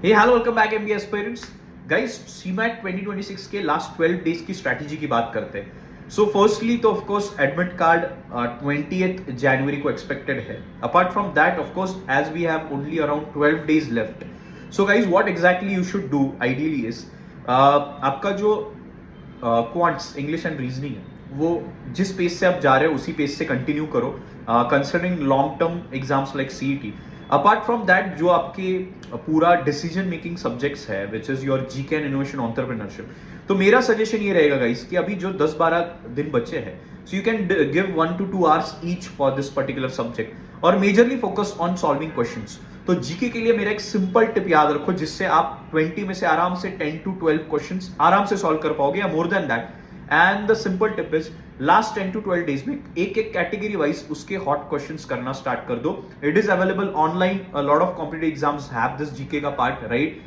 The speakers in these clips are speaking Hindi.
हे hello welcome back MBA aspirants guys. CMAT 2026 के लास्ट 12 डेज की स्ट्रैटेजी की बात करते हैं। सो फर्स्टली तो of course admit card 20th जनवरी को एक्सपेक्टेड है। Apart from that of course as we have only around 12 days left, so guys what exactly you should do ideally is आपका जो क्वांट्स इंग्लिश एंड रीजनिंग है वो जिस पेज से आप जा रहे हो उसी पेज से कंटिन्यू करो, considering long term exams like CET. Apart from that जो आपके पूरा डिसीजन मेकिंग सब्जेक्ट्स है which is your GK and innovation entrepreneurship, तो मेरा सजेशन ये रहेगा गाइस कि अभी जो 10-12 दिन बचे हैं, so you can give 1 to 2 hours each for this particular subject और majorly focus on solving questions. तो जीके के लिए मेरा एक सिंपल टिप याद रखो जिससे आप 20 में से आराम से 10 to 12 क्वेश्चंस आराम से सॉल्व कर पाओगे या more than that. And the simple tip is last 10 to 12 days में एक एक कैटेगरी वाइज उसके हॉट क्वेश्चंस करना स्टार्ट कर दो। It is available online, lot of competitive exams have this GK का पार्ट, राइट।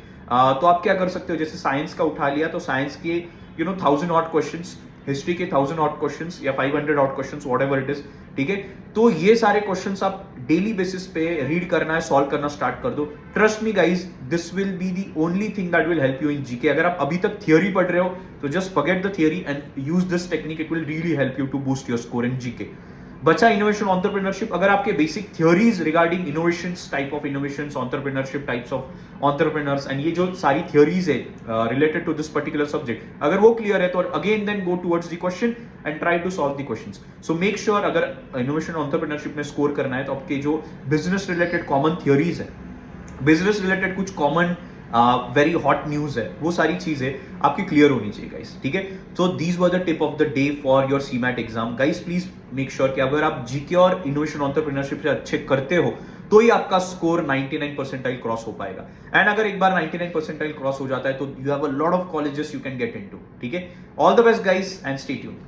तो आप क्या कर सकते हो, जैसे साइंस का उठा लिया तो साइंस के 1000 हॉट क्वेश्चंस, हिस्ट्री के 1000 हॉट क्वेश्चंस या 500 hot questions, whatever it is, ठीक है। तो ये सारे क्वेश्चंस आप डेली बेसिस पे रीड करना है, सॉल्व करना स्टार्ट कर दो। Trust me guys, this will be the only thing that will help you in GK. अगर आप अभी तक थियोरी पढ़ रहे हो तो just forget the theory and use this technique, it will really help you to boost your score in GK. बचा इनोवेशन एंटरप्रेन्योरशिप। अगर आपके basic theories regarding innovations, type of innovations, entrepreneurship, types of entrepreneurs and ये जो सारी थ्योरीज है related to this particular subject, अगर वो क्लियर है तो again then go towards the question and try to solve the questions. So make sure अगर इनोवेशन एंटरप्रेन्योरशिप में स्कोर करना है तो आपके जो बिजनेस रिलेटेड कॉमन थ्योरीज है, बिजनेस रिलेटेड कुछ कॉमन वेरी हॉट न्यूज है, वो सारी चीजें आपकी क्लियर होनी चाहिए गाइस, ठीक है। So these were the tip of the day for your CMAT exam guys. Please make sure कि अगर आप जीके और इनोवेशन एंटरप्रेन्योरशिप से अच्छे करते हो तो ही आपका स्कोर 99 परसेंटाइल क्रॉस हो पाएगा। एंड अगर एक बार 99 परसेंटाइल क्रॉस हो जाता है तो you have a lot of colleges you can get into, ठीक है। All the best guys and stay tuned.